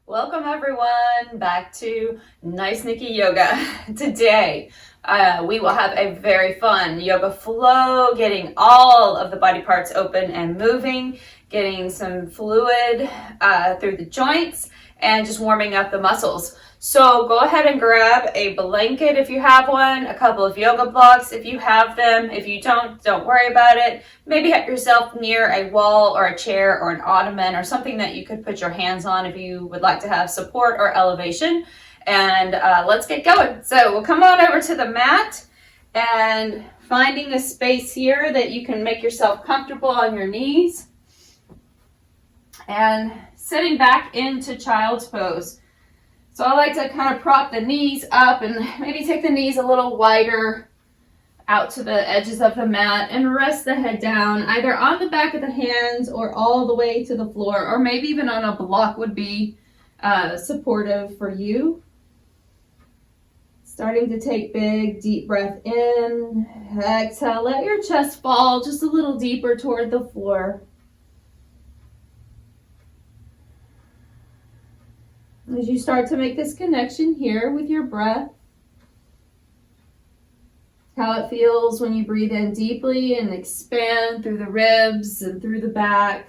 Welcome everyone back to Nice Nikki Yoga. Today we will have a very fun yoga flow, getting all of the body parts open and moving, getting some fluid through the joints, and just warming up the muscles. So go ahead and grab a blanket if you have one, a couple of yoga blocks if you have them. If you don't worry about it. Maybe have yourself near a wall or a chair or an ottoman or something that you could put your hands on if you would like to have support or elevation. And let's get going. So we'll come on over to the mat and finding a space here that you can make yourself comfortable on your knees. And sitting back into child's pose. So I like to kind of prop the knees up and maybe take the knees a little wider out to the edges of the mat and rest the head down either on the back of the hands or all the way to the floor, or maybe even on a block would be supportive for you. Starting to take big deep breath in, exhale, let your chest fall just a little deeper toward the floor. As you start to make this connection here with your breath, how it feels when you breathe in deeply and expand through the ribs and through the back,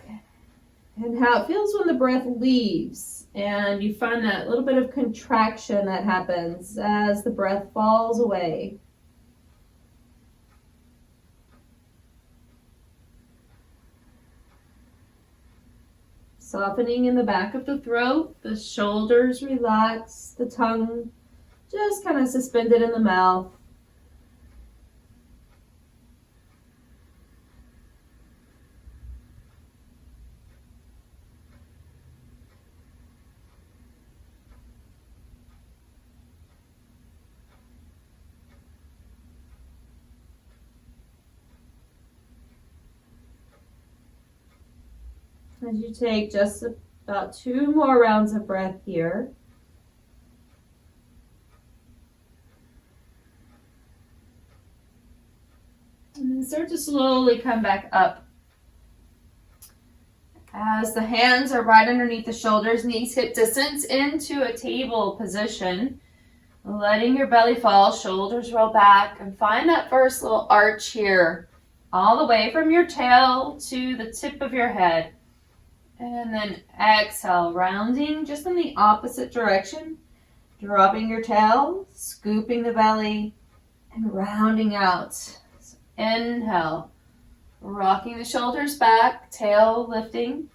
and how it feels when the breath leaves and you find that little bit of contraction that happens as the breath falls away. Softening in the back of the throat, the shoulders relax, the tongue just kind of suspended in the mouth. As you take just about 2 more rounds of breath here. And then start to slowly come back up. As the hands are right underneath the shoulders, knees hip distance into a table position. Letting your belly fall, shoulders roll back, and find that first little arch here, all the way from your tail to the tip of your head. And then exhale, rounding just in the opposite direction, dropping your tail, scooping the belly, and rounding out. So inhale, rocking the shoulders back, tail lifting.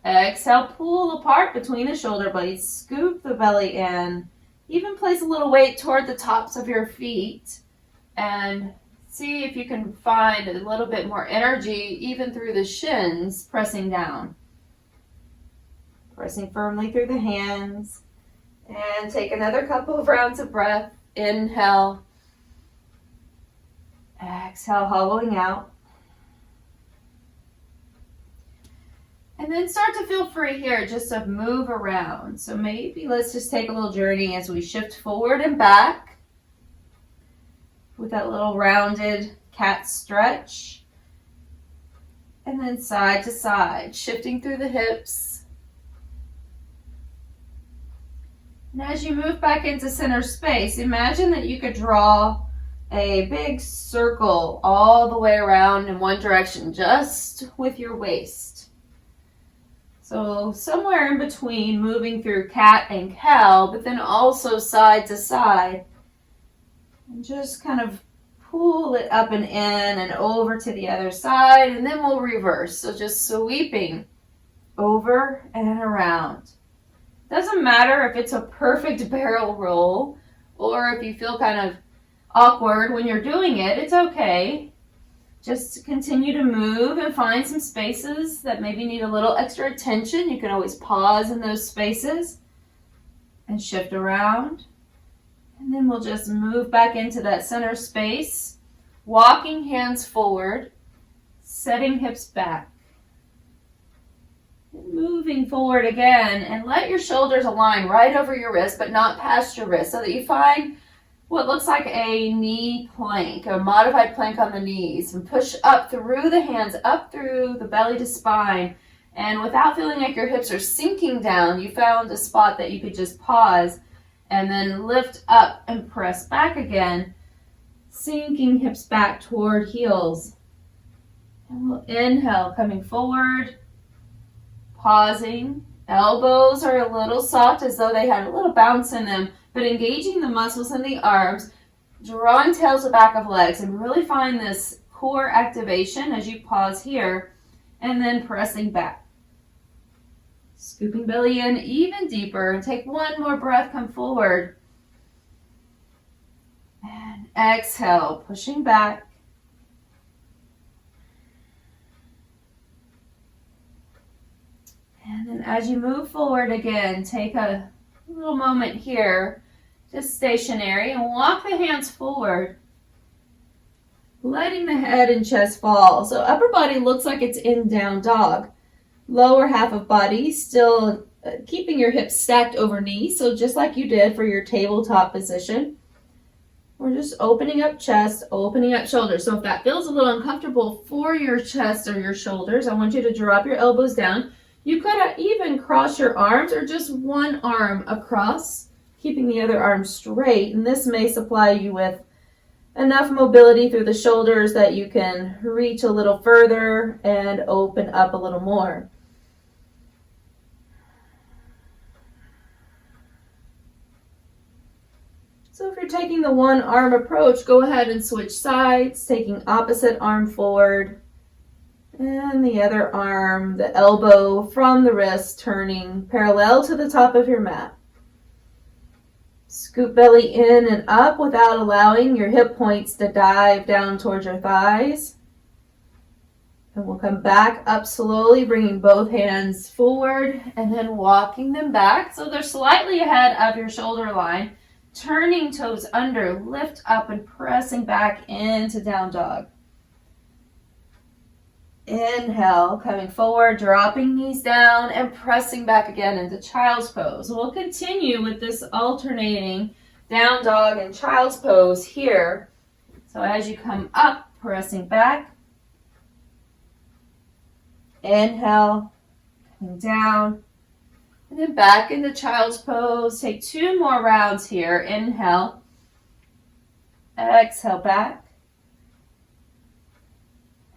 Exhale, pull apart between the shoulder blades, scoop the belly in, even place a little weight toward the tops of your feet, and see if you can find a little bit more energy even through the shins, pressing down. Pressing firmly through the hands. And take another couple of rounds of breath. Inhale. Exhale, hollowing out. And then start to feel free here just to move around. So maybe let's just take a little journey as we shift forward and back with that little rounded cat stretch. And then side to side, shifting through the hips. And as you move back into center space, imagine that you could draw a big circle all the way around in one direction, just with your waist. So somewhere in between, moving through cat and cow, but then also side to side. And just kind of pull it up and in and over to the other side, and then we'll reverse. So just sweeping over and around. Doesn't matter if it's a perfect barrel roll or if you feel kind of awkward when you're doing it, it's okay. Just continue to move and find some spaces that maybe need a little extra attention. You can always pause in those spaces and shift around. And then we'll just move back into that center space, walking hands forward, setting hips back. And moving forward again, and let your shoulders align right over your wrist, but not past your wrist, so that you find what looks like a knee plank, a modified plank on the knees, and push up through the hands, up through the belly to spine, And without feeling like your hips are sinking down, you found a spot that you could just pause and then lift up and press back again, sinking hips back toward heels. And we'll inhale, coming forward, pausing. Elbows are a little soft as though they had a little bounce in them, but engaging the muscles in the arms, drawing tails to back of legs, and really find this core activation as you pause here, and then pressing back. Scooping belly in even deeper, and take one more breath, come forward. And exhale, pushing back. And then as you move forward again, take a little moment here, just stationary, and walk the hands forward, letting the head and chest fall. So upper body looks like it's in down dog. Lower half of body still keeping your hips stacked over knees, so just like you did for your tabletop position. We're just opening up chest, opening up shoulders. So if that feels a little uncomfortable for your chest or your shoulders, I want you to drop your elbows down. You could even cross your arms or just one arm across, keeping the other arm straight. And this may supply you with enough mobility through the shoulders that you can reach a little further and open up a little more. So if you're taking the one arm approach, go ahead and switch sides, taking opposite arm forward. And the other arm, the elbow from the wrist, turning parallel to the top of your mat. Scoop belly in and up without allowing your hip points to dive down towards your thighs. And we'll come back up slowly, bringing both hands forward and then walking them back so they're slightly ahead of your shoulder line. Turning toes under, lift up and pressing back into down dog. Inhale, coming forward, dropping knees down and pressing back again into child's pose. We'll continue with this alternating down dog and child's pose here. So as you come up, pressing back. Inhale, coming down, and then back into child's pose. Take 2 more rounds here. Inhale, exhale back.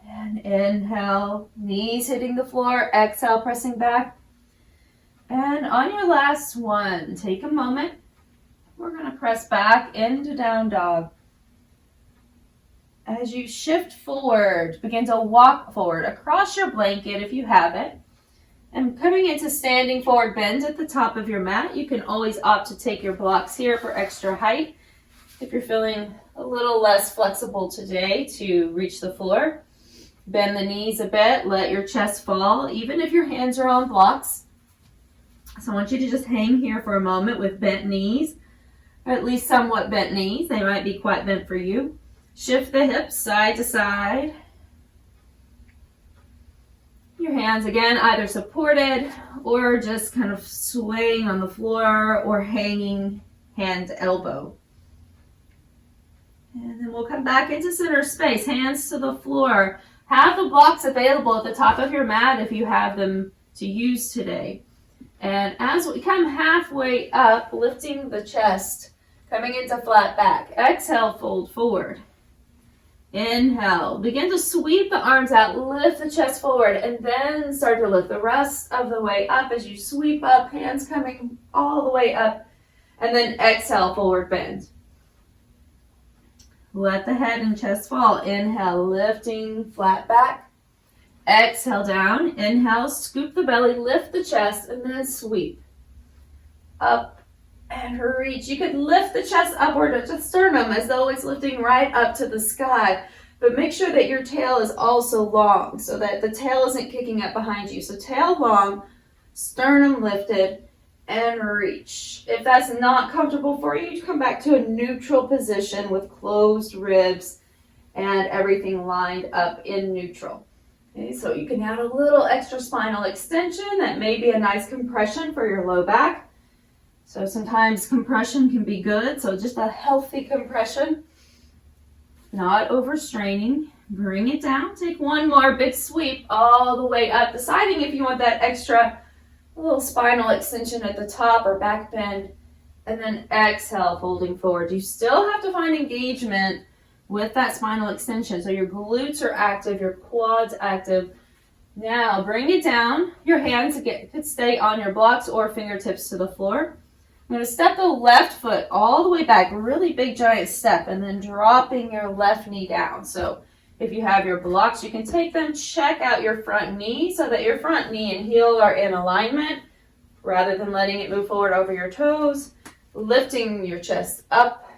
And inhale, knees hitting the floor, exhale, pressing back. And on your last one, take a moment. We're going to press back into down dog. As you shift forward, begin to walk forward across your blanket if you have it. And coming into standing forward bend at the top of your mat. You can always opt to take your blocks here for extra height if you're feeling a little less flexible today to reach the floor. Bend the knees a bit, let your chest fall, even if your hands are on blocks. So I want you to just hang here for a moment with bent knees, or at least somewhat bent knees. They might be quite bent for you. Shift the hips side to side. Your hands, again, either supported or just kind of swaying on the floor or hanging hand to elbow. And then we'll come back into center space, hands to the floor. Have the blocks available at the top of your mat if you have them to use today. And as we come halfway up, lifting the chest, coming into flat back. Exhale, fold forward. Inhale, begin to sweep the arms out, lift the chest forward, and then start to lift the rest of the way up as you sweep up, hands coming all the way up, and then exhale, forward bend. Let the head and chest fall. Inhale, lifting flat back. Exhale down. Inhale, scoop the belly, lift the chest, and then sweep. Up and reach. You could lift the chest upward at the sternum as though it's lifting right up to the sky. But make sure that your tail is also long so that the tail isn't kicking up behind you. So tail long, sternum lifted, and reach. If that's not comfortable for you, come back to a neutral position with closed ribs and everything lined up in neutral. Okay, so you can add a little extra spinal extension. That may be a nice compression for your low back. So sometimes compression can be good. So just a healthy compression, not overstraining. Bring it down. Take one more big sweep all the way up, deciding if you want that extra little spinal extension at the top or back bend. And then exhale, folding forward. You still have to find engagement with that spinal extension. So your glutes are active, your quads active. Now bring it down. Your hands could stay on your blocks or fingertips to the floor. I'm going to step the left foot all the way back, really big giant step, and then dropping your left knee down. So if you have your blocks, you can take them, check out your front knee so that your front knee and heel are in alignment rather than letting it move forward over your toes. Lifting your chest up,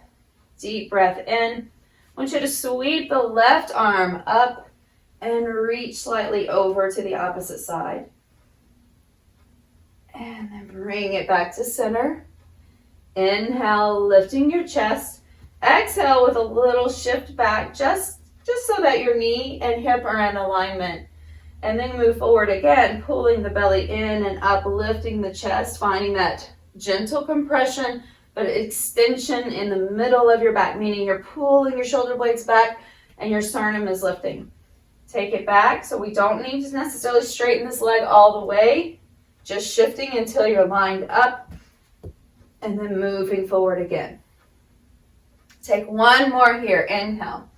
deep breath in. I want you to sweep the left arm up and reach slightly over to the opposite side. And then bring it back to center. Inhale, lifting your chest. Exhale with a little shift back, just so that your knee and hip are in alignment. And then move forward again, pulling the belly in and up, lifting the chest, finding that gentle compression, but extension in the middle of your back, meaning you're pulling your shoulder blades back and your sternum is lifting. Take it back, so we don't need to necessarily straighten this leg all the way, just shifting until you're lined up and then moving forward again. Take one more here, inhale.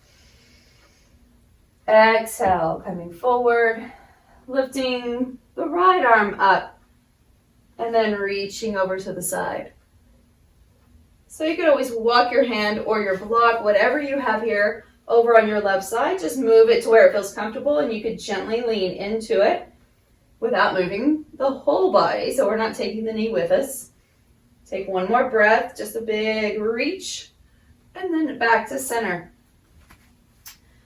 Exhale, coming forward, lifting the right arm up and then reaching over to the side. So you could always walk your hand or your block, whatever you have here, over on your left side. Just move it to where it feels comfortable and you could gently lean into it without moving the whole body. So we're not taking the knee with us. Take one more breath, just a big reach, and then back to center.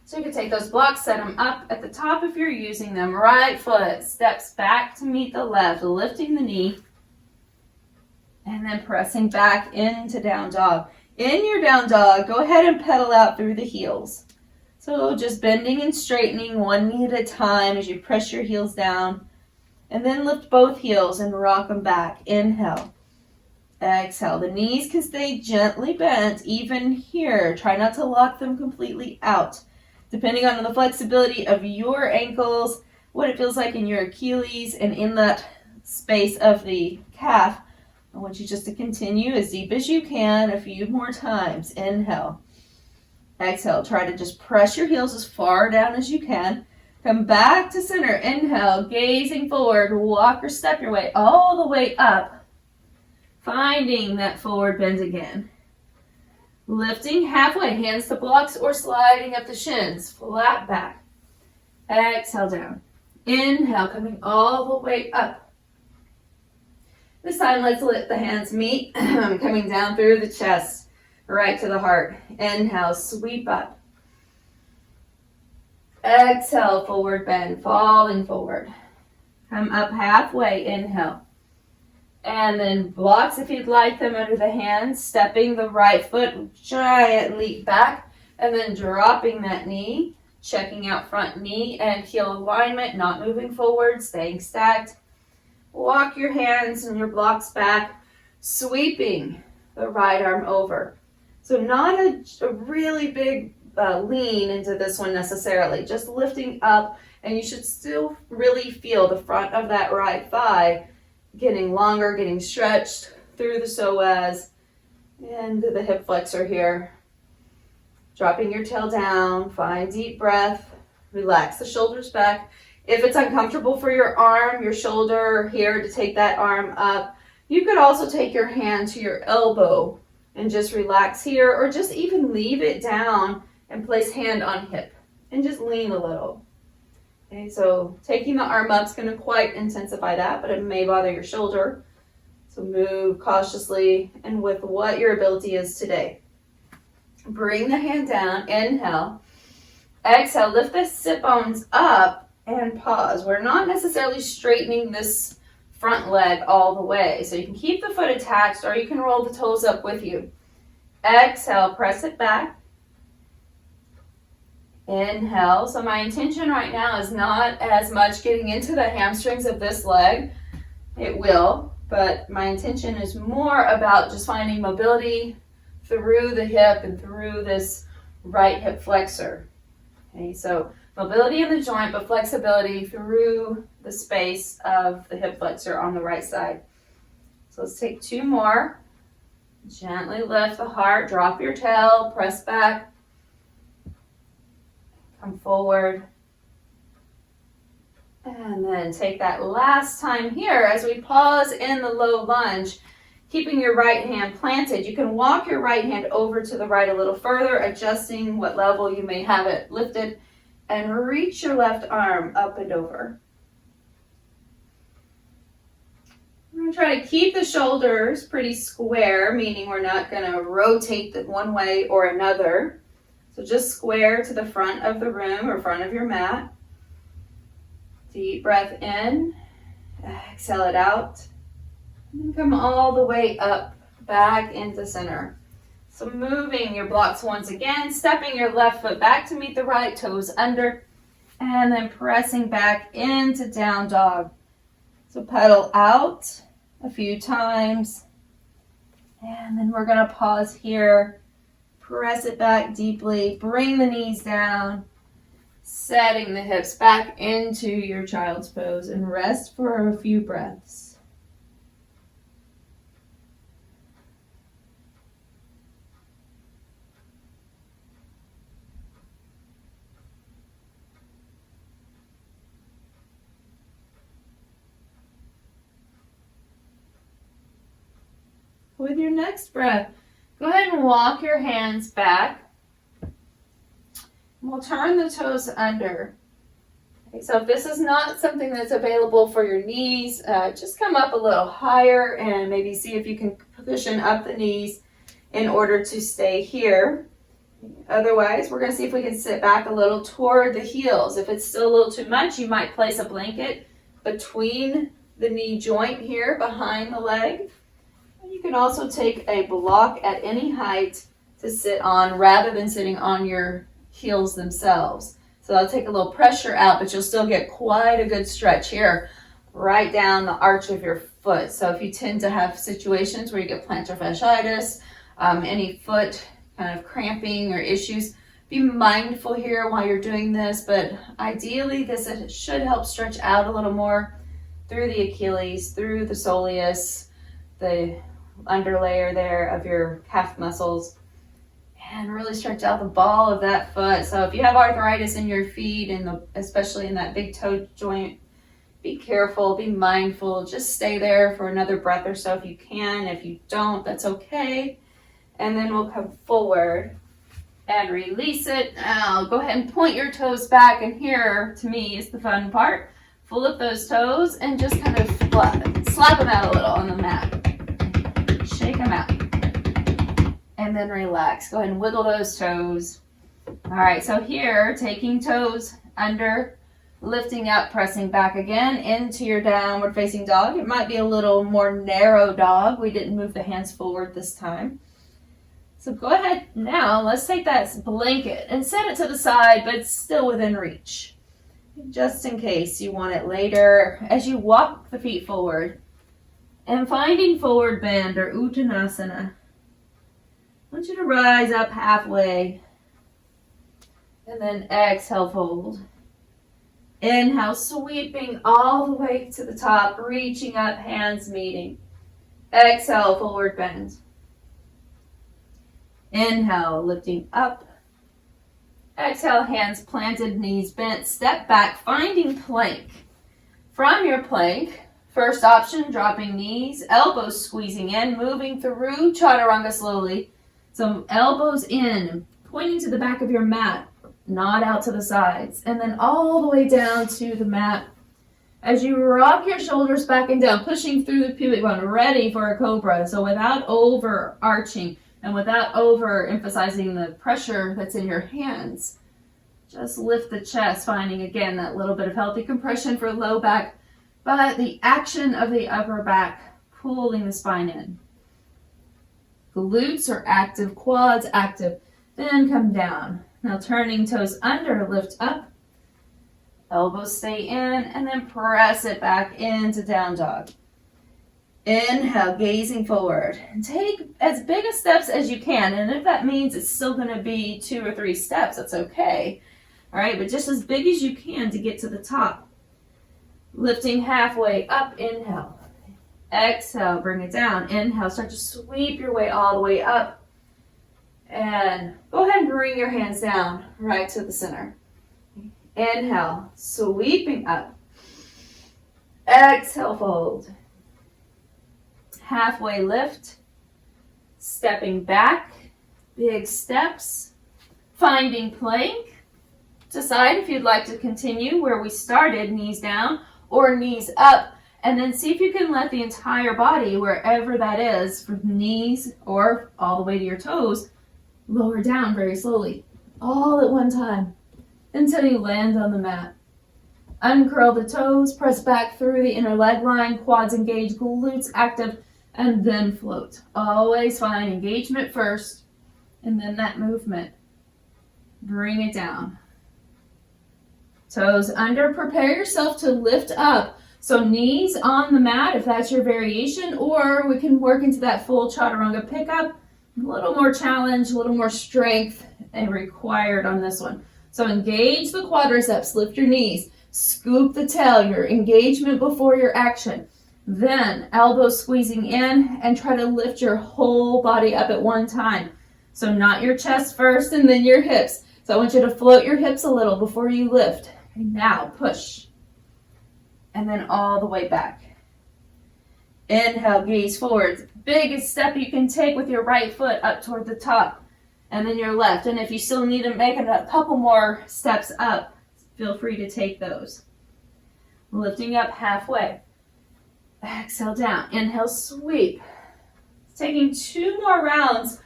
So you can take those blocks, set them up at the top if you're using them. Right foot steps back to meet the left, lifting the knee, and then pressing back into down dog. In your down dog, go ahead and pedal out through the heels. So just bending and straightening one knee at a time as you press your heels down. And then lift both heels and rock them back. Inhale. Exhale. The knees can stay gently bent even here. Try not to lock them completely out. Depending on the flexibility of your ankles, what it feels like in your Achilles and in that space of the calf, I want you just to continue as deep as you can a few more times. Inhale. Exhale. Try to just press your heels as far down as you can. Come back to center. Inhale. Gazing forward. Walk or step your way all the way up. Finding that forward bend again. Lifting halfway. Hands to blocks or sliding up the shins. Flat back. Exhale down. Inhale. Coming all the way up. This time, let's let the hands meet, coming down through the chest, right to the heart. Inhale, sweep up. Exhale, forward bend, falling forward. Come up halfway, inhale. And then blocks if you'd like them under the hands, stepping the right foot, giant leap back, and then dropping that knee, checking out front knee and heel alignment, not moving forward, staying stacked. Walk your hands and your blocks back, sweeping the right arm over. So not a really big lean into this one necessarily, just lifting up, and you should still really feel the front of that right thigh getting longer, getting stretched through the psoas and the hip flexor here. Dropping your tail down, find deep breath, relax the shoulders back. If it's uncomfortable for your arm, your shoulder here to take that arm up, you could also take your hand to your elbow and just relax here, or just even leave it down and place hand on hip and just lean a little. Okay, so taking the arm up is going to quite intensify that, but it may bother your shoulder. So move cautiously and with what your ability is today. Bring the hand down, inhale. Exhale, lift the sit bones up. And pause. We're not necessarily straightening this front leg all the way. So you can keep the foot attached or you can roll the toes up with you. Exhale, press it back. Inhale. So my intention right now is not as much getting into the hamstrings of this leg. It will, but my intention is more about just finding mobility through the hip and through this right hip flexor. Okay, so mobility in the joint, but flexibility through the space of the hip flexor on the right side. So let's take 2 more. Gently lift the heart, drop your tail, press back, come forward. And then take that last time here as we pause in the low lunge, keeping your right hand planted. You can walk your right hand over to the right a little further, adjusting what level you may have it lifted, and reach your left arm up and over. We're going to try to keep the shoulders pretty square, meaning we're not going to rotate them one way or another. So just square to the front of the room or front of your mat. Deep breath in, exhale it out, and come all the way up, back into center. So moving your blocks once again, stepping your left foot back to meet the right, toes under, and then pressing back into down dog. So pedal out a few times, and then we're gonna pause here, press it back deeply, bring the knees down, setting the hips back into your child's pose, and rest for a few breaths. With your next breath, go ahead and walk your hands back. We'll turn the toes under. Okay, so if this is not something that's available for your knees, just come up a little higher and maybe see if you can cushion up the knees in order to stay here. Otherwise, we're going to see if we can sit back a little toward the heels. If it's still a little too much, you might place a blanket between the knee joint here behind the leg. You can also take a block at any height to sit on rather than sitting on your heels themselves. So that'll take a little pressure out, but you'll still get quite a good stretch here, right down the arch of your foot. So if you tend to have situations where you get plantar fasciitis, any foot kind of cramping or issues, be mindful here while you're doing this, but ideally this should help stretch out a little more through the Achilles, through the soleus, the underlayer there of your calf muscles, and really stretch out the ball of that foot. So if you have arthritis in your feet, and especially in that big toe joint, be careful, be mindful, just stay there for another breath or so if you can. If you don't, that's okay. And then we'll come forward and release it. Now go ahead and point your toes back, and here to me is the fun part. Flip those toes and just kind of slap them out a little on the mat. Shake them out. And then relax. Go ahead and wiggle those toes. All right, so here, taking toes under, lifting up, pressing back again into your downward facing dog. It might be a little more narrow dog. We didn't move the hands forward this time. So go ahead now, let's take that blanket and set it to the side, but it's still within reach. Just in case you want it later, as you walk the feet forward and finding forward bend or Uttanasana. I want you to rise up halfway and then exhale, fold. Inhale, sweeping all the way to the top, reaching up, hands meeting. Exhale, forward bend. Inhale, lifting up. Exhale, hands planted, knees bent, step back, finding plank. From your plank, first option, dropping knees, elbows squeezing in, moving through chaturanga slowly. So elbows in, pointing to the back of your mat, not out to the sides, and then all the way down to the mat. As you rock your shoulders back and down, pushing through the pubic bone, ready for a cobra. So without overarching and without overemphasizing the pressure that's in your hands, just lift the chest, finding again that little bit of healthy compression for low back, but the action of the upper back, pulling the spine in. Glutes are active, quads active, then come down. Now turning toes under, lift up, elbows stay in, and then press it back into down dog. Inhale, gazing forward. Take as big a steps as you can, and if that means it's still going to be 2 or 3 steps, that's okay. All right, but just as big as you can to get to the top. Lifting halfway up, inhale. Exhale, bring it down. Inhale, start to sweep your way all the way up. And go ahead and bring your hands down right to the center. Inhale, sweeping up. Exhale, fold. Halfway lift. Stepping back. Big steps. Finding plank. Decide if you'd like to continue where we started, knees down or knees up. And then see if you can let the entire body, wherever that is, from knees or all the way to your toes, lower down very slowly, all at one time, until you land on the mat. Uncurl the toes, press back through the inner leg line, quads engaged, glutes active, and then float. Always find engagement first, and then that movement. Bring it down. Toes under, prepare yourself to lift up. So knees on the mat, if that's your variation, or we can work into that full chaturanga pickup. A little more challenge, a little more strength required on this one. So engage the quadriceps, lift your knees, scoop the tail, your engagement before your action. Then elbows squeezing in and try to lift your whole body up at one time. So not your chest first and then your hips. So I want you to float your hips a little before you lift. Okay, now push. And then all the way back. Inhale, gaze forward. Biggest step you can take with your right foot up toward the top. And then your left. And if you still need to make a couple more steps up, feel free to take those. Lifting up halfway. Exhale down. Inhale, sweep. Taking 2 more rounds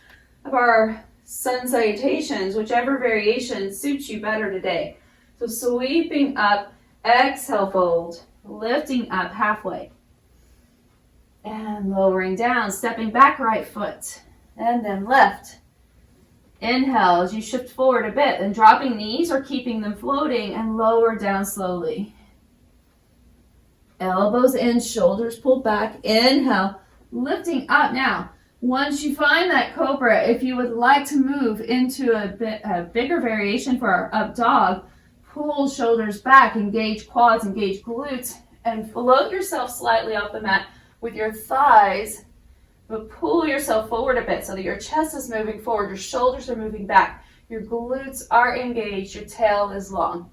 of our sun salutations, whichever variation suits you better today. So sweeping up, exhale, fold. Lifting up halfway. And lowering down, stepping back right foot. And then left. Inhale as you shift forward a bit, and dropping knees or keeping them floating, and lower down slowly. Elbows in, shoulders pulled back. Inhale, lifting up now. Once you find that cobra, if you would like to move into a bigger variation for our up dog, pull shoulders back, engage quads, engage glutes, and float yourself slightly off the mat with your thighs, but pull yourself forward a bit so that your chest is moving forward, your shoulders are moving back, your glutes are engaged, your tail is long.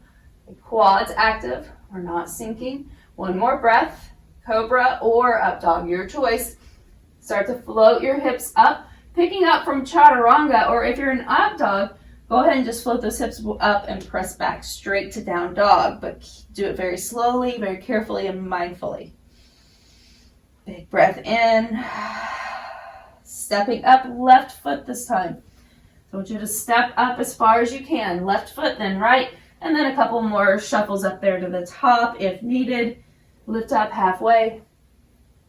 The quads active, we're not sinking. One more breath, cobra or up dog, your choice. Start to float your hips up, picking up from chaturanga, or if you're an up dog, go ahead and just float those hips up and press back straight to down dog, but do it very slowly, very carefully, and mindfully. Big breath in. Stepping up, left foot this time. So I want you to step up as far as you can. Left foot, then right, and then a couple more shuffles up there to the top if needed. Lift up halfway.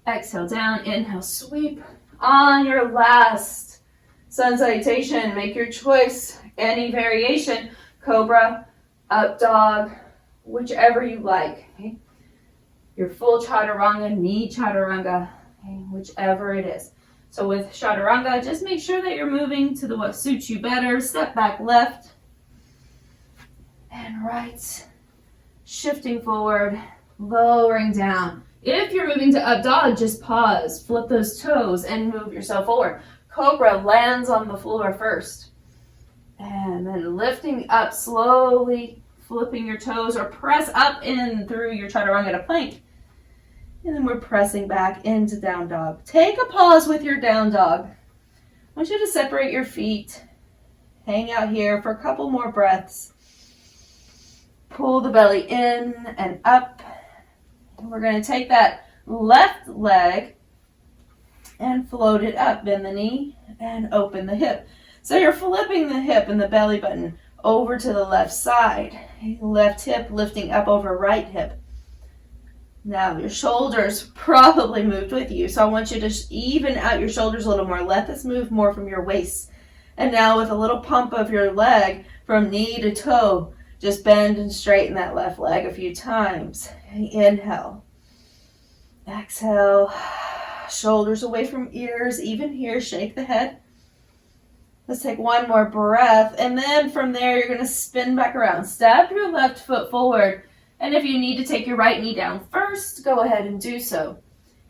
Exhale down, inhale, sweep. On your last sun salutation, make your choice. Any variation, cobra, up dog, whichever you like. Okay? Your full chaturanga, knee chaturanga, okay? Whichever it is. So with chaturanga, just make sure that you're moving to what suits you better. Step back left and right. Shifting forward, lowering down. If you're moving to up dog, just pause, flip those toes, and move yourself forward. Cobra lands on the floor first. And then lifting up slowly, flipping your toes, or press up in through your chaturanga to plank. And then we're pressing back into down dog. Take a pause with your down dog. I want you to separate your feet. Hang out here for a couple more breaths. Pull the belly in and up. And we're going to take that left leg and float it up. Bend the knee and open the hip. So you're flipping the hip and the belly button over to the left side. Left hip lifting up over right hip. Now your shoulders probably moved with you. So I want you to even out your shoulders a little more. Let this move more from your waist. And now with a little pump of your leg from knee to toe, just bend and straighten that left leg a few times. Inhale. Exhale. Shoulders away from ears. Even here, shake the head. Let's take one more breath, and then from there you're going to spin back around. Step your left foot forward, and if you need to take your right knee down first, go ahead and do so.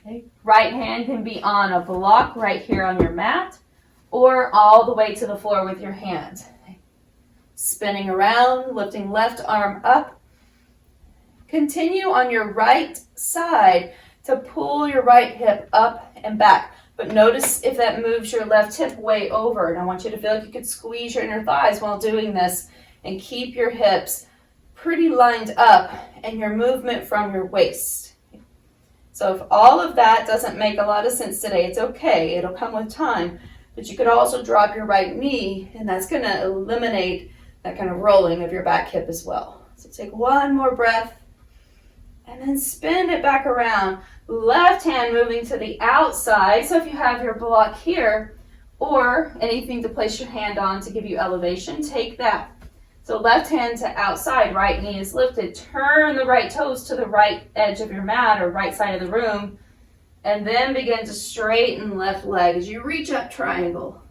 Okay. Right hand can be on a block right here on your mat, or all the way to the floor with your hand. Okay. Spinning around, lifting left arm up. Continue on your right side to pull your right hip up and back. But notice if that moves your left hip way over. And I want you to feel like you could squeeze your inner thighs while doing this and keep your hips pretty lined up and your movement from your waist. So if all of that doesn't make a lot of sense today, it's okay. It'll come with time. But you could also drop your right knee, and that's going to eliminate that kind of rolling of your back hip as well. So take one more breath, and then spin it back around. Left hand moving to the outside. So if you have your block here or anything to place your hand on to give you elevation, take that. So left hand to outside, right knee is lifted. Turn the right toes to the right edge of your mat or right side of the room. And then begin to straighten left leg as you reach up triangle.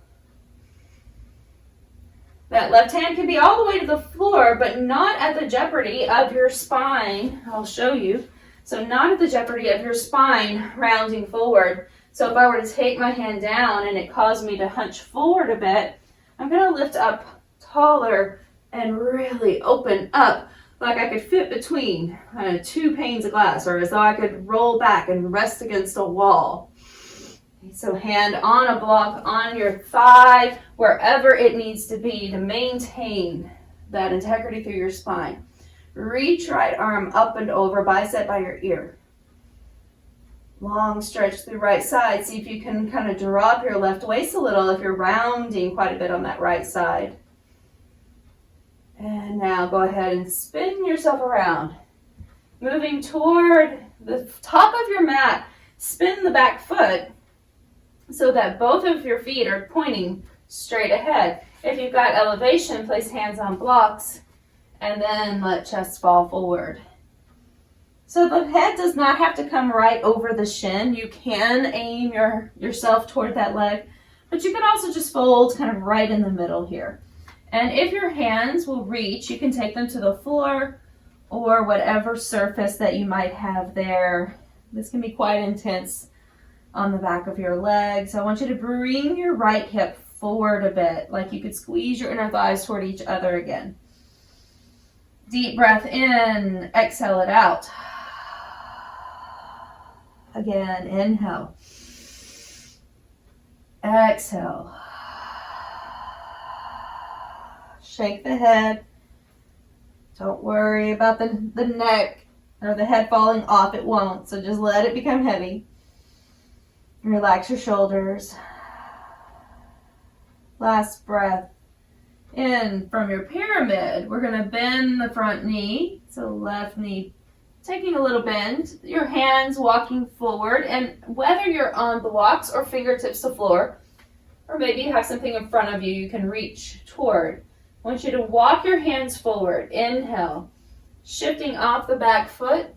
That left hand can be all the way to the floor, but not at the jeopardy of your spine. I'll show you. So not at the jeopardy of your spine rounding forward. So if I were to take my hand down and it caused me to hunch forward a bit, I'm going to lift up taller and really open up like I could fit between two panes of glass, or as though I could roll back and rest against a wall. So hand on a block on your thigh, wherever it needs to be to maintain that integrity through your spine. Reach right arm up and over, bicep by your ear. Long stretch through right side. See if you can kind of drop your left waist a little if you're rounding quite a bit on that right side. And now go ahead and spin yourself around. Moving toward the top of your mat, spin the back foot so that both of your feet are pointing straight ahead. If you've got elevation, place hands on blocks and then let chest fall forward. So the head does not have to come right over the shin. You can aim yourself toward that leg, but you can also just fold kind of right in the middle here. And if your hands will reach, you can take them to the floor or whatever surface that you might have there. This can be quite intense on the back of your leg. So I want you to bring your right hip forward a bit, like you could squeeze your inner thighs toward each other again. Deep breath in, exhale it out. Again, inhale. Exhale. Shake the head. Don't worry about the neck or the head falling off. It won't. So just let it become heavy. Relax your shoulders. Last breath. In from your pyramid, we're going to bend the front knee. So left knee taking a little bend. Your hands walking forward. And whether you're on blocks or fingertips to floor, or maybe you have something in front of you you can reach toward. I want you to walk your hands forward. Inhale. Shifting off the back foot.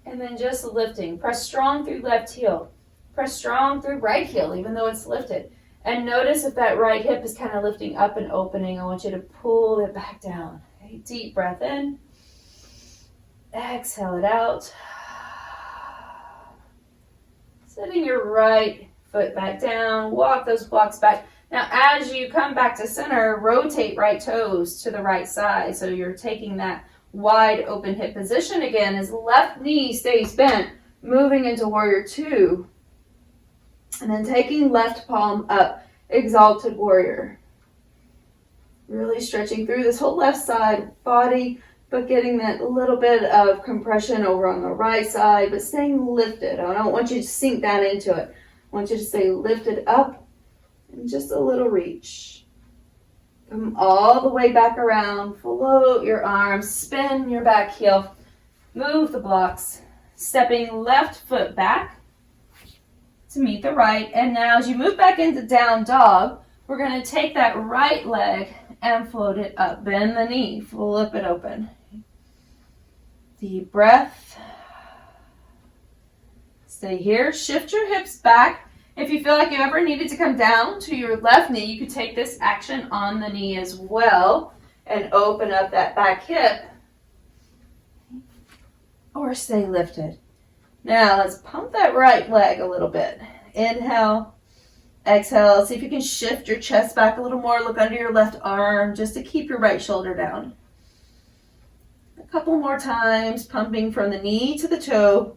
And then just lifting. Press strong through left heel. Press strong through right heel, even though it's lifted. And notice if that right hip is kind of lifting up and opening. I want you to pull it back down. Okay, deep breath in. Exhale it out. Setting your right foot back down. Walk those blocks back. Now, as you come back to center, rotate right toes to the right side. So you're taking that wide open hip position again as left knee stays bent, moving into warrior two. And then taking left palm up, exalted warrior. Really stretching through this whole left side body, but getting that little bit of compression over on the right side, but staying lifted. I don't want you to sink down into it. I want you to stay lifted up and just a little reach. Come all the way back around, float your arms, spin your back heel, move the blocks, stepping left foot back to meet the right. And now as you move back into down dog, we're going to take that right leg and float it up. Bend the knee, flip it open. Deep breath. Stay here. Shift your hips back If you feel like you ever needed to come down to your left knee, you could take this action on the knee as well and open up that back hip or stay lifted. Now let's pump that right leg a little bit. Inhale, exhale. See if you can shift your chest back a little more. Look under your left arm just to keep your right shoulder down. A couple more times, pumping from the knee to the toe.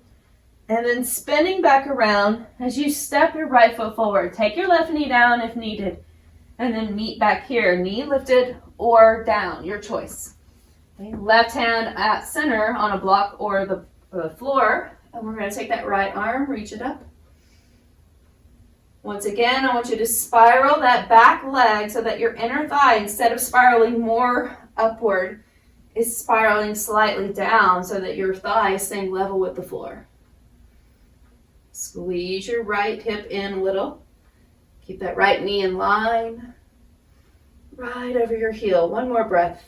And then spinning back around as you step your right foot forward. Take your left knee down if needed. And then meet back here, knee lifted or down, your choice. Okay, left hand at center on a block or the floor. And we're going to take that right arm, reach it up. Once again, I want you to spiral that back leg so that your inner thigh, instead of spiraling more upward, is spiraling slightly down so that your thigh is staying level with the floor. Squeeze your right hip in a little. Keep that right knee in line. Right over your heel. One more breath.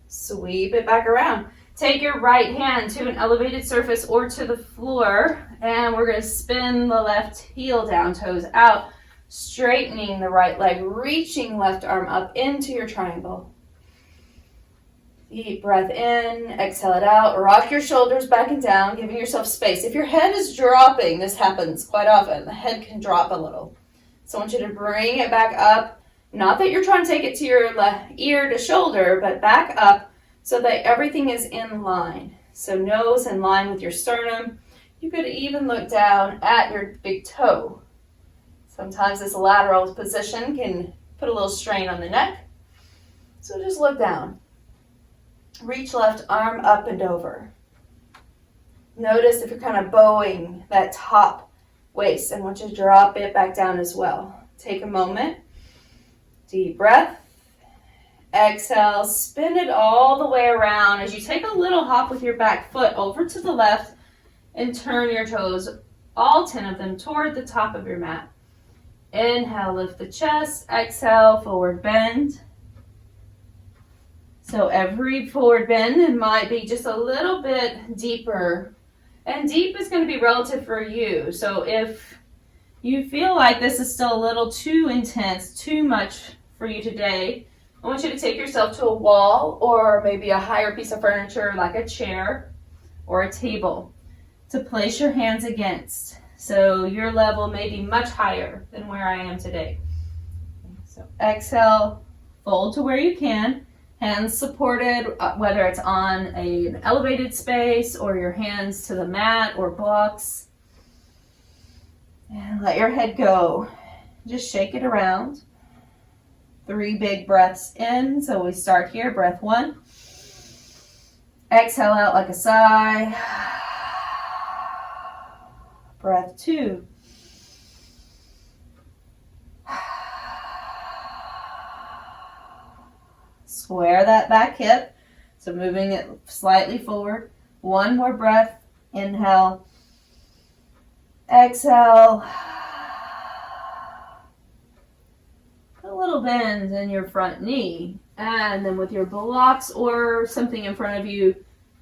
Sweep it back around. Take your right hand to an elevated surface or to the floor, and we're going to spin the left heel down, toes out, straightening the right leg, reaching left arm up into your triangle. Deep breath in, exhale it out. Rock your shoulders back and down, giving yourself space. If your head is dropping, this happens quite often. The head can drop a little. So I want you to bring it back up. Not that you're trying to take it to your ear to shoulder, but back up so that everything is in line. So nose in line with your sternum. You could even look down at your big toe. Sometimes this lateral position can put a little strain on the neck. So just look down. Reach left arm up and over. Notice if you're kind of bowing that top waist, and I want you to drop it back down as well. Take a moment. Deep breath. Exhale, spin it all the way around as you take a little hop with your back foot over to the left and turn your toes, all 10 of them, toward the top of your mat. Inhale, lift the chest. Exhale, forward bend. So every forward bend, it might be just a little bit deeper. And deep is going to be relative for you. So if you feel like this is still a little too intense, too much for you today, I want you to take yourself to a wall or maybe a higher piece of furniture like a chair or a table to place your hands against. So your level may be much higher than where I am today. So exhale, fold to where you can. Hands supported, whether it's on an elevated space or your hands to the mat or blocks. And let your head go. Just shake it around. 3 big breaths in. So we start here, breath 1. Exhale out like a sigh. Breath 2. Square that back hip, so moving it slightly forward. 1 more breath. Inhale. Exhale. A little bend in your front knee. And then with your blocks or something in front of you,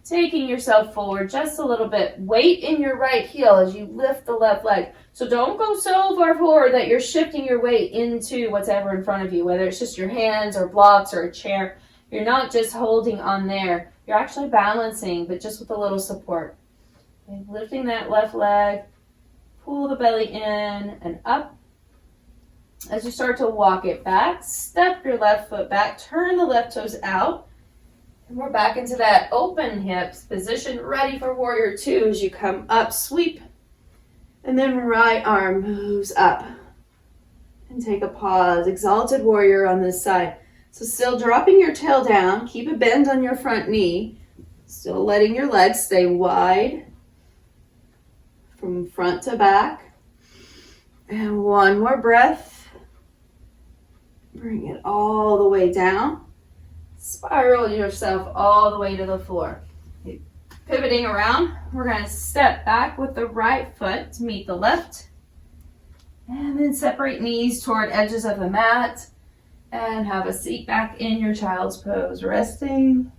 taking yourself forward just a little bit. Weight in your right heel as you lift the left leg. So don't go so far forward that you're shifting your weight into whatever in front of you, whether it's just your hands or blocks or a chair. You're not just holding on there. You're actually balancing, but just with a little support. Okay, lifting that left leg, pull the belly in and up. As you start to walk it back, step your left foot back, turn the left toes out. And we're back into that open hips position, ready for warrior 2 as you come up, sweep. And then right arm moves up. And take a pause, exalted warrior on this side. So still dropping your tail down, keep a bend on your front knee. Still letting your legs stay wide from front to back. And 1 more breath. Bring it all the way down. Spiral yourself all the way to the floor. Pivoting around, we're going to step back with the right foot to meet the left. And then separate knees toward edges of the mat. And have a seat back in your child's pose, resting.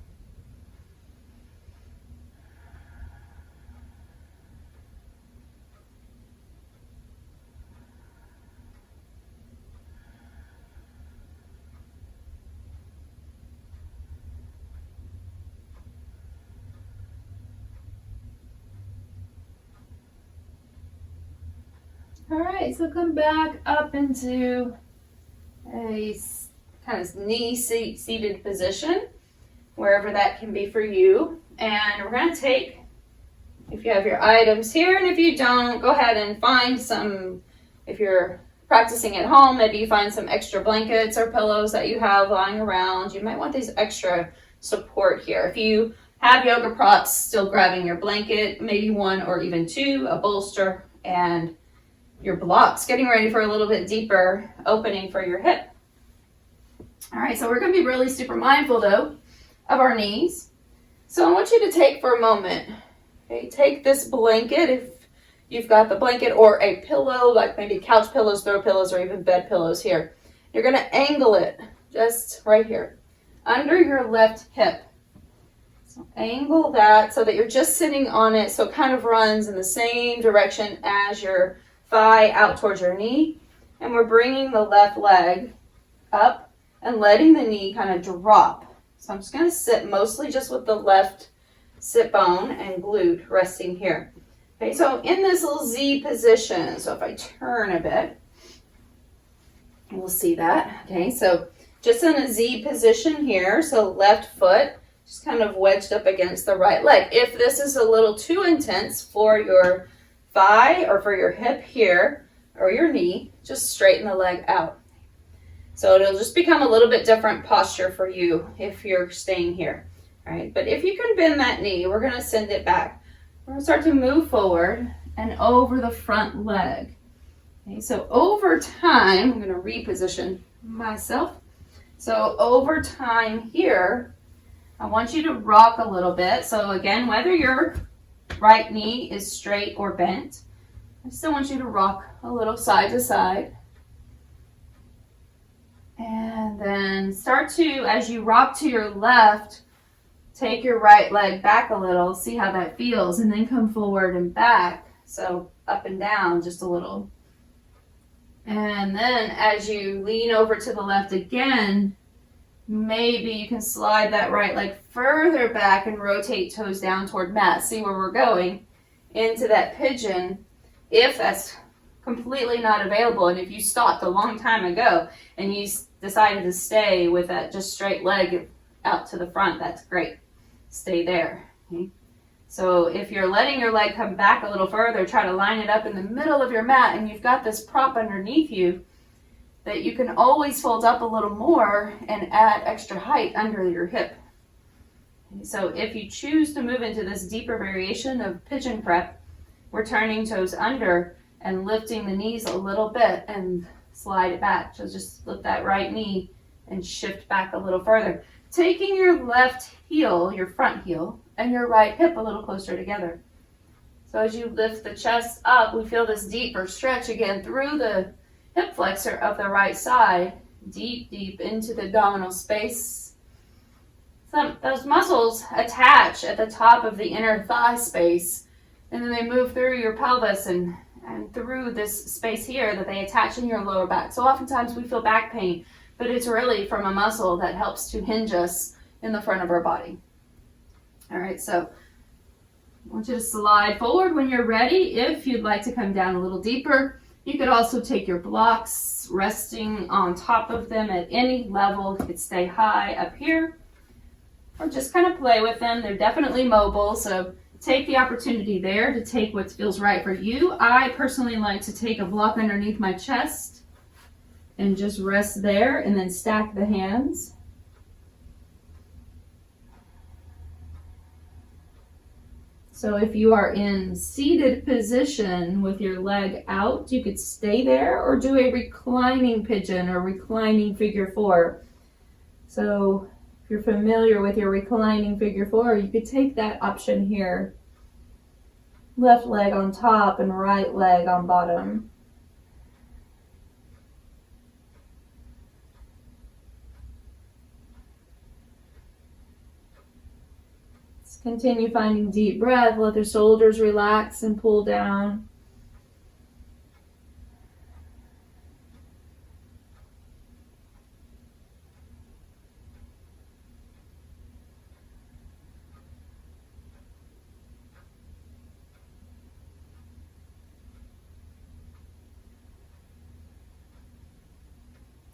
All right, so come back up into a kind of knee seated position, wherever that can be for you. And we're going to take, if you have your items here, and if you don't, go ahead and find some, if you're practicing at home, maybe you find some extra blankets or pillows that you have lying around. You might want these extra support here. If you have yoga props, still grabbing your blanket, maybe one or even two, a bolster, and your blocks, getting ready for a little bit deeper opening for your hip. All right, so we're going to be really super mindful though of our knees. So I want you to take for a moment, okay, take this blanket, if you've got the blanket or a pillow, like maybe couch pillows, throw pillows, or even bed pillows here. You're going to angle it just right here under your left hip. So angle that so that you're just sitting on it, so it kind of runs in the same direction as your thigh out towards your knee. And we're bringing the left leg up and letting the knee kind of drop. So I'm just going to sit mostly just with the left sit bone and glute resting here. Okay, so in this little Z position, so if I turn a bit, we'll see that. Okay, so just in a Z position here, so left foot just kind of wedged up against the right leg. If this is a little too intense for your thigh or for your hip here or your knee, just straighten the leg out. So it'll just become a little bit different posture for you if you're staying here. All right, but if you can bend that knee, we're going to send it back. We're going to start to move forward and over the front leg. Okay, so over time, I'm going to reposition myself. So over time here, I want you to rock a little bit. So again, whether your right knee is straight or bent, I still want you to rock a little side to side. And then start to, as you rock to your left, take your right leg back a little, see how that feels, and then come forward and back. So up and down just a little. And then as you lean over to the left again, maybe you can slide that right leg further back and rotate toes down toward mat. See where we're going into that pigeon. If that's completely not available, and if you stopped a long time ago and you decided to stay with that just straight leg out to the front, that's great. Stay there. Okay? So if you're letting your leg come back a little further, try to line it up in the middle of your mat, and you've got this prop underneath you that you can always fold up a little more and add extra height under your hip. Okay? So if you choose to move into this deeper variation of pigeon prep, we're turning toes under and lifting the knees a little bit and slide it back. So just lift that right knee and shift back a little further. Taking your left heel, your front heel, and your right hip a little closer together. So as you lift the chest up, we feel this deeper stretch again through the hip flexor of the right side, deep into the abdominal space. Those muscles attach at the top of the inner thigh space, and then they move through your pelvis and through this space here that they attach in your lower back. So oftentimes we feel back pain, but it's really from a muscle that helps to hinge us in the front of our body. All right, so I want you to slide forward when you're ready. If you'd like to come down a little deeper, you could also take your blocks, resting on top of them at any level. You could stay high up here, or just kind of play with them. They're definitely mobile, so take the opportunity there to take what feels right for you. I personally like to take a block underneath my chest and just rest there and then stack the hands. So if you are in seated position with your leg out, you could stay there or do a reclining pigeon or reclining figure four. So if you're familiar with your reclining figure four, you could take that option here. Left leg on top and right leg on bottom. Continue finding deep breath. Let the shoulders relax and pull down.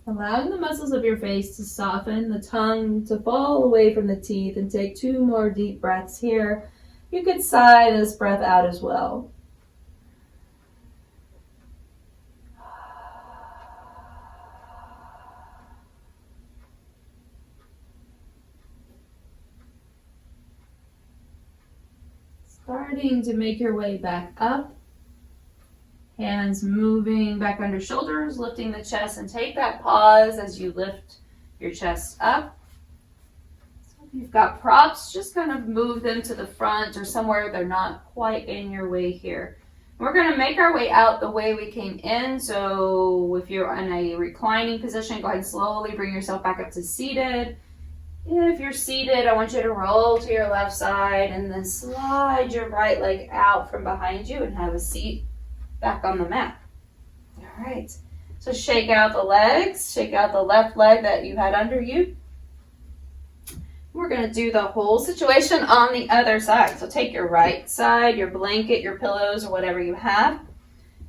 Allowing the muscles of your face to soften, the tongue to fall away from the teeth, and take 2 more deep breaths here. You could sigh this breath out as well. Starting to make your way back up. Hands moving back under shoulders, lifting the chest, and take that pause as you lift your chest up. So if you've got props, just kind of move them to the front or somewhere they're not quite in your way here. We're going to make our way out the way we came in. So if you're in a reclining position, go ahead and slowly bring yourself back up to seated. If you're seated, I want you to roll to your left side and then slide your right leg out from behind you and have a seat back on the mat. All right. So shake out the legs, shake out the left leg that you had under you. We're going to do the whole situation on the other side. So take your right side, your blanket, your pillows, or whatever you have.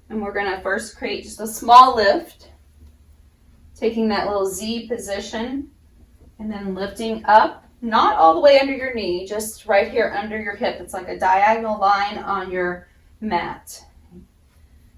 And we're going to first create just a small lift, taking that little Z position and then lifting up, not all the way under your knee, just right here under your hip. It's like a diagonal line on your mat.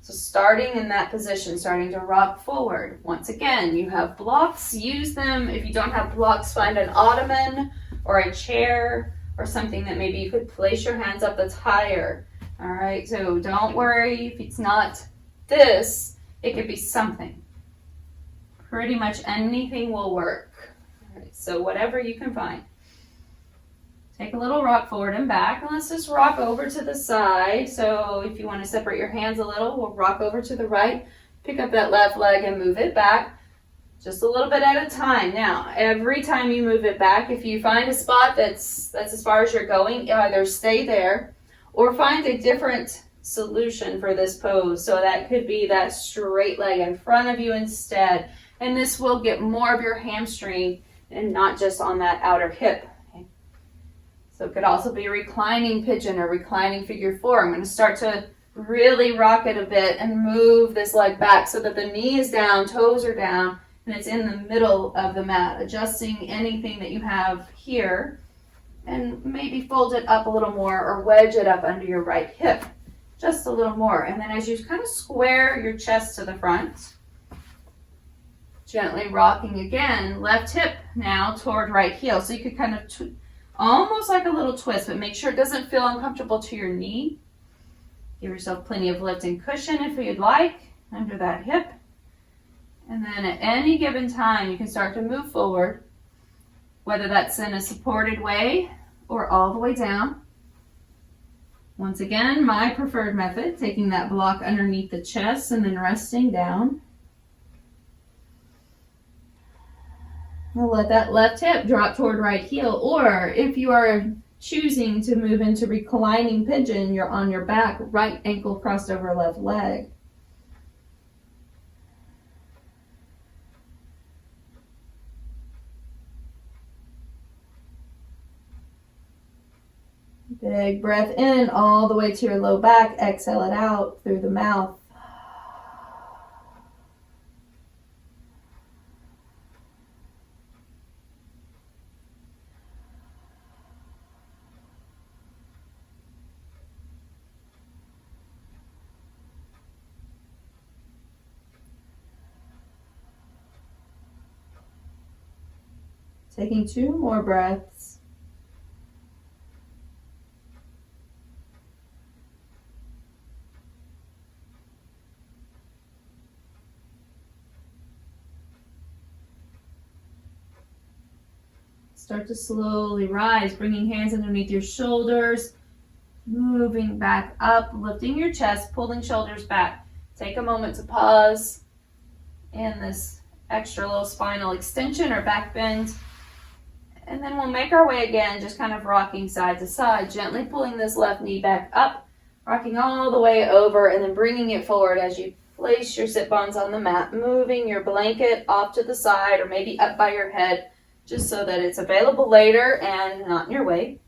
So starting in that position, starting to rock forward. Once again, you have blocks, use them. If you don't have blocks, find an ottoman or a chair or something that maybe you could place your hands up that's higher. All right, so don't worry if it's not this, it could be something. Pretty much anything will work. All right, so whatever you can find. Take a little rock forward and back, and let's just rock over to the side. So if you want to separate your hands a little, we'll rock over to the right, pick up that left leg and move it back, just a little bit at a time. Now, every time you move it back, if you find a spot that's as far as you're going, either stay there or find a different solution for this pose. So that could be that straight leg in front of you instead, and this will get more of your hamstring and not just on that outer hip. So it could also be reclining pigeon or reclining figure 4. I'm going to start to really rock it a bit and move this leg back so that the knee is down, toes are down, and it's in the middle of the mat, adjusting anything that you have here, and maybe fold it up a little more or wedge it up under your right hip, just a little more. And then as you kind of square your chest to the front, gently rocking again, left hip now toward right heel. So you could kind of almost like a little twist, but make sure it doesn't feel uncomfortable to your knee. Give yourself plenty of lift and cushion if you'd like under that hip. And then at any given time, you can start to move forward, whether that's in a supported way or all the way down. Once again, my preferred method, taking that block underneath the chest and then resting down. We'll let that left hip drop toward right heel, or if you are choosing to move into reclining pigeon, you're on your back, right ankle crossed over left leg. Big breath in all the way to your low back, exhale it out through the mouth. Taking 2 more breaths. Start to slowly rise, bringing hands underneath your shoulders, moving back up, lifting your chest, pulling shoulders back. Take a moment to pause in this extra little spinal extension or back bend. And then we'll make our way again, just kind of rocking side to side, gently pulling this left knee back up, rocking all the way over, and then bringing it forward as you place your sit bones on the mat, moving your blanket off to the side or maybe up by your head, just so that it's available later and not in your way.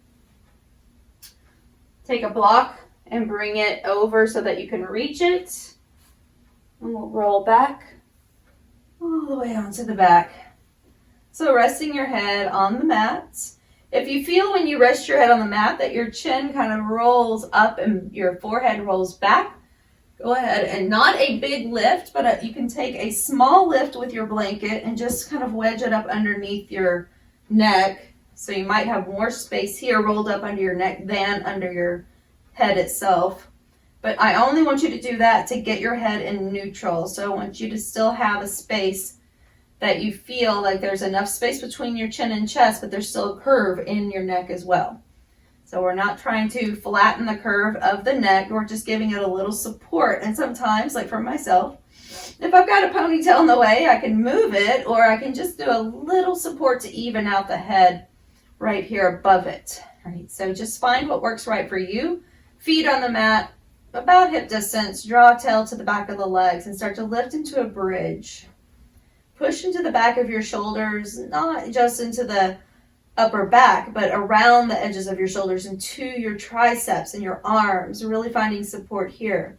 Take a block and bring it over so that you can reach it. And we'll roll back all the way onto the back. So resting your head on the mat. If you feel when you rest your head on the mat that your chin kind of rolls up and your forehead rolls back, go ahead and not a big lift, but you can take a small lift with your blanket and just kind of wedge it up underneath your neck. So you might have more space here rolled up under your neck than under your head itself. But I only want you to do that to get your head in neutral. So I want you to still have a space that you feel like there's enough space between your chin and chest, but there's still a curve in your neck as well. So we're not trying to flatten the curve of the neck, we're just giving it a little support. And sometimes, like for myself, if I've got a ponytail in the way, I can move it, or I can just do a little support to even out the head right here above it. All right, so just find what works right for you. Feet on the mat, about hip distance, draw a tail to the back of the legs and start to lift into a bridge. Push into the back of your shoulders, not just into the upper back, but around the edges of your shoulders into your triceps and your arms, really finding support here.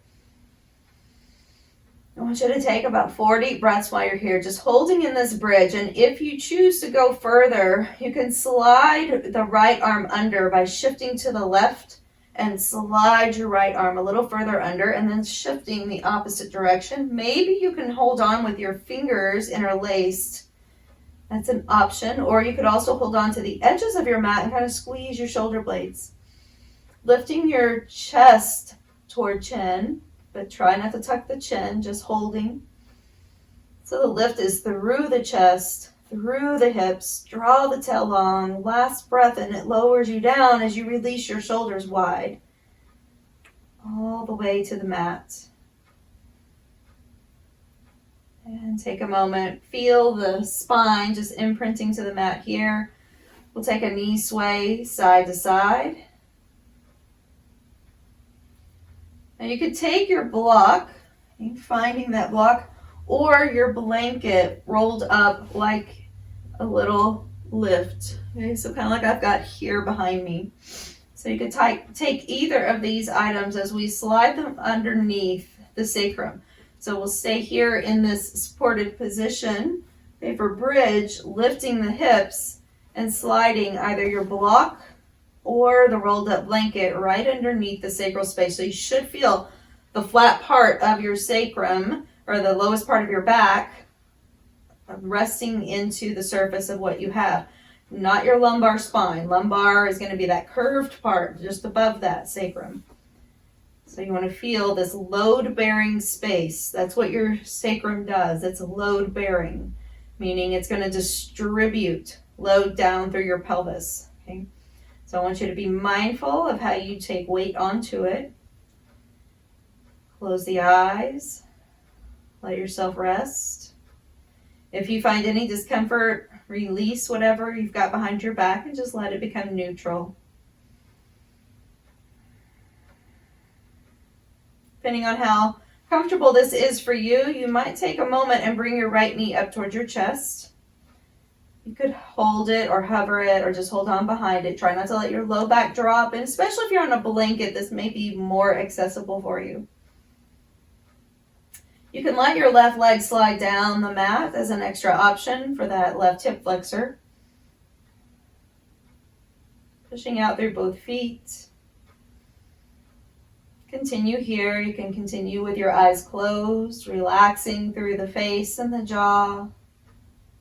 I want you to take about 4 deep breaths while you're here, just holding in this bridge. And if you choose to go further, you can slide the right arm under by shifting to the left and slide your right arm a little further under and then shifting the opposite direction. Maybe you can hold on with your fingers interlaced. That's an option. Or you could also hold on to the edges of your mat and kind of squeeze your shoulder blades. Lifting your chest toward chin, but try not to tuck the chin, just holding. So the lift is through the chest, through the hips, draw the tail long, last breath, and it lowers you down as you release your shoulders wide, all the way to the mat. And take a moment, feel the spine just imprinting to the mat here. We'll take a knee sway side to side. Now you could take your block, finding that block, or your blanket rolled up like a little lift. Okay, so kind of like I've got here behind me. So you could take either of these items as we slide them underneath the sacrum. So we'll stay here in this supported position. Okay, for bridge, lifting the hips and sliding either your block or the rolled up blanket right underneath the sacral space. So you should feel the flat part of your sacrum or the lowest part of your back resting into the surface of what you have, not your lumbar spine. Lumbar is going to be that curved part just above that sacrum. So you want to feel this load-bearing space. That's what your sacrum does. It's load-bearing, meaning it's going to distribute load down through your pelvis. Okay? So I want you to be mindful of how you take weight onto it. Close the eyes. Let yourself rest. If you find any discomfort, release whatever you've got behind your back and just let it become neutral. Depending on how comfortable this is for you, you might take a moment and bring your right knee up towards your chest. You could hold it or hover it or just hold on behind it. Try not to let your low back drop, and especially if you're on a blanket, this may be more accessible for you. You can let your left leg slide down the mat as an extra option for that left hip flexor. Pushing out through both feet. Continue here. You can continue with your eyes closed, relaxing through the face and the jaw,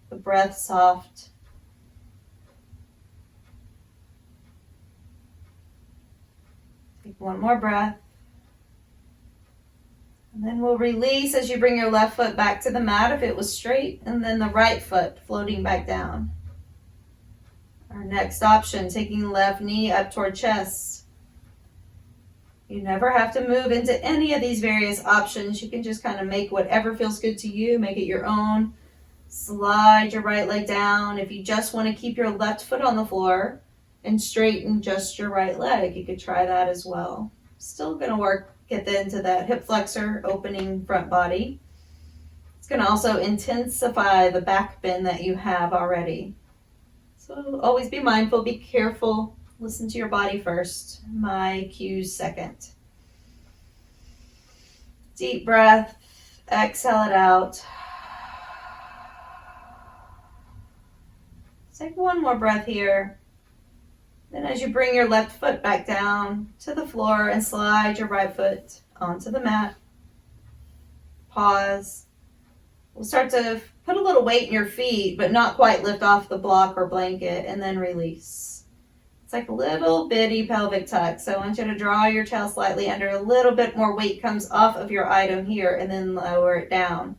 the breath soft. Take one more breath. And then we'll release as you bring your left foot back to the mat if it was straight, and then the right foot floating back down. Our next option, taking left knee up toward chest. You never have to move into any of these various options. You can just kind of make whatever feels good to you, make it your own. Slide your right leg down. If you just want to keep your left foot on the floor and straighten just your right leg, you could try that as well. Still going to work. Get into that hip flexor, opening front body. It's going to also intensify the back bend that you have already. So always be mindful, be careful, listen to your body first. My cues second. Deep breath, exhale it out. Take one more breath here. Then as you bring your left foot back down to the floor and slide your right foot onto the mat, pause. We'll start to put a little weight in your feet, but not quite lift off the block or blanket, and then release. It's like a little bitty pelvic tuck. So I want you to draw your tail slightly under. A little bit more weight comes off of your item here, and then lower it down.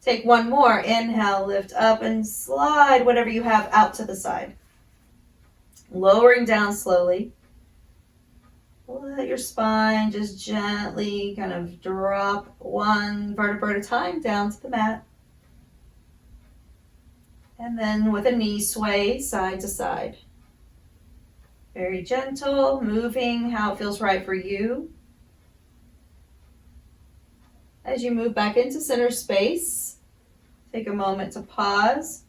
Take one more. Inhale, lift up and slide whatever you have out to the side. Lowering down slowly. Let your spine just gently kind of drop one vertebra at a time down to the mat. And then with a knee sway side to side. Very gentle, moving how it feels right for you. As you move back into center space, take a moment to pause.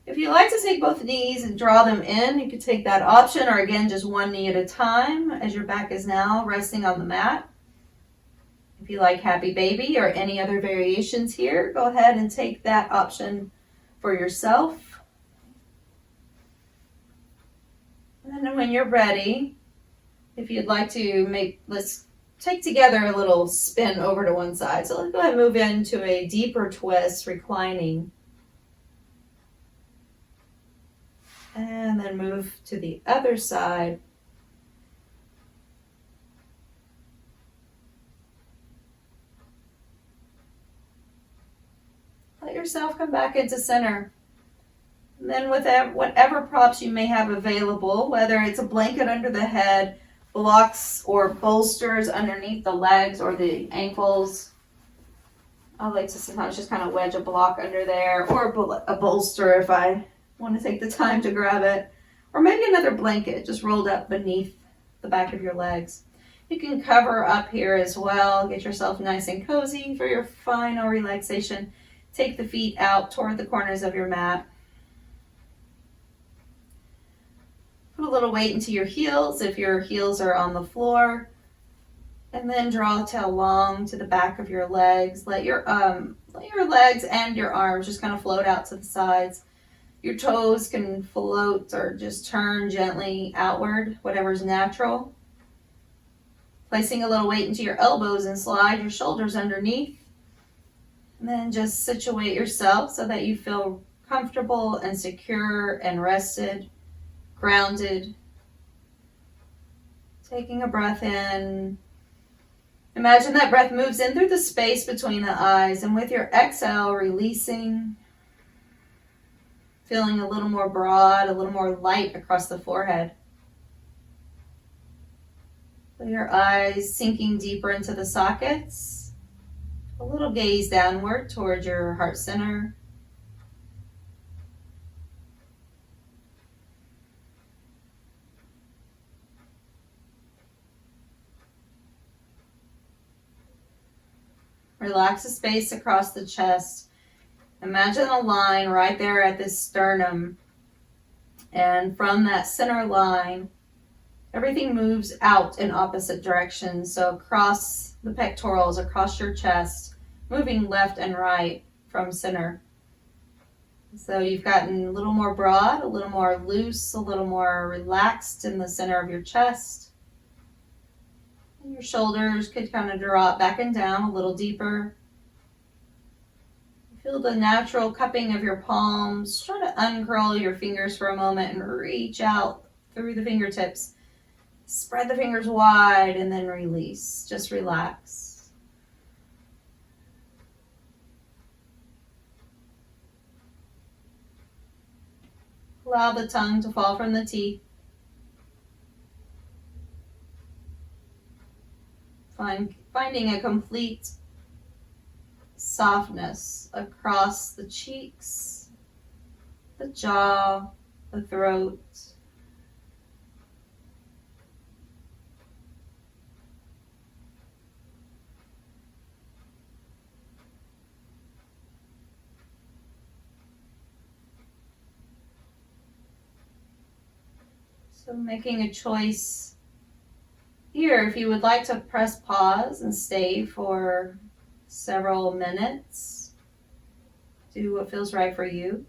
If you like to take both knees and draw them in, you could take that option, or again, just one knee at a time as your back is now resting on the mat. If you like happy baby or any other variations here, go ahead and take that option for yourself. And then when you're ready, if you'd like to let's take together a little spin over to one side. So let's go ahead and move into a deeper twist, reclining. And then move to the other side. Let yourself come back into center. And then with whatever props you may have available, whether it's a blanket under the head, blocks or bolsters underneath the legs or the ankles. I like to sometimes just kind of wedge a block under there, or a bolster if I want to take the time to grab it, or maybe another blanket just rolled up beneath the back of your legs. You can cover up here as well. Get yourself nice and cozy for your final relaxation. Take the feet out toward the corners of your mat. Put a little weight into your heels if your heels are on the floor, and then draw the tail long to the back of your legs. Let your legs and your arms just kind of float out to the sides. Your toes can float or just turn gently outward, whatever's natural. Placing a little weight into your elbows and slide your shoulders underneath. And then just situate yourself so that you feel comfortable and secure and rested, grounded. Taking a breath in. Imagine that breath moves in through the space between the eyes, and with your exhale, releasing. Feeling a little more broad, a little more light across the forehead. With your eyes sinking deeper into the sockets. A little gaze downward towards your heart center. Relax the space across the chest. Imagine a line right there at the sternum. And from that center line, everything moves out in opposite directions. So across the pectorals, across your chest, moving left and right from center. So you've gotten a little more broad, a little more loose, a little more relaxed in the center of your chest. And your shoulders could kind of drop back and down a little deeper. Feel the natural cupping of your palms. Try to uncurl your fingers for a moment and reach out through the fingertips. Spread the fingers wide and then release. Just relax. Allow the tongue to fall from the teeth. Finding a complete softness across the cheeks, the jaw, the throat. So making a choice here, if you would like to press pause and stay for several minutes, do what feels right for you.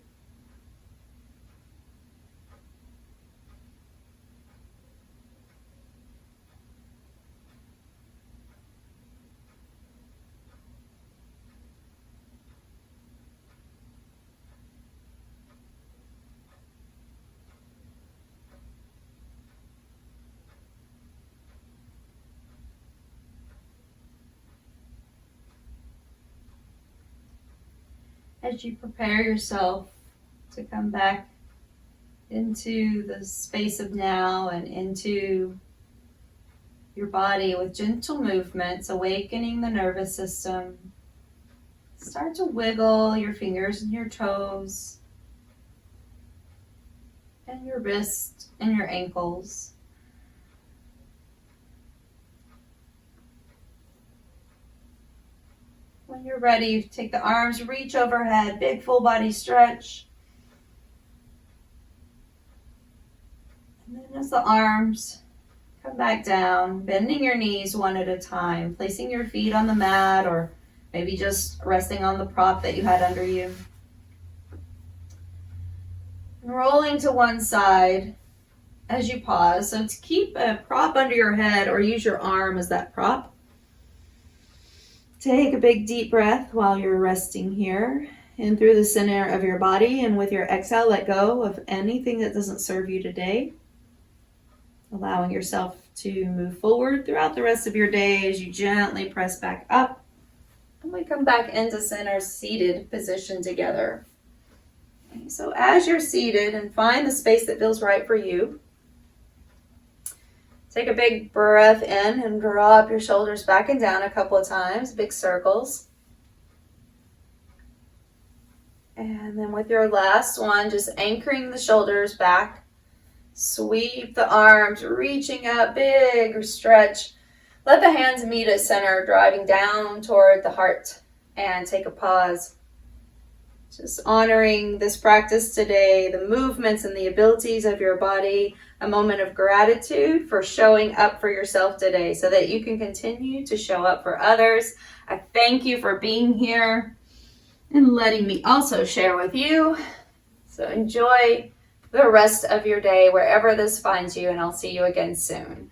as you prepare yourself to come back into the space of now and into your body with gentle movements, awakening the nervous system. Start to wiggle your fingers and your toes and your wrists and your ankles. When you're ready, take the arms, reach overhead, big full body stretch. And then as the arms come back down, bending your knees one at a time, placing your feet on the mat or maybe just resting on the prop that you had under you. And rolling to one side as you pause. So to keep a prop under your head or use your arm as that prop. Take a big deep breath while you're resting here in through the center of your body, and with your exhale, let go of anything that doesn't serve you today. Allowing yourself to move forward throughout the rest of your day as you gently press back up. And we come back into center seated position together. Okay, so as you're seated and find the space that feels right for you, take a big breath in and draw up your shoulders back and down a couple of times, big circles. And then with your last one, just anchoring the shoulders back. Sweep the arms, reaching up, big stretch. Let the hands meet at center, driving down toward the heart. And take a pause. Just honoring this practice today, the movements and the abilities of your body, a moment of gratitude for showing up for yourself today so that you can continue to show up for others. I thank you for being here and letting me also share with you. So enjoy the rest of your day wherever this finds you, and I'll see you again soon.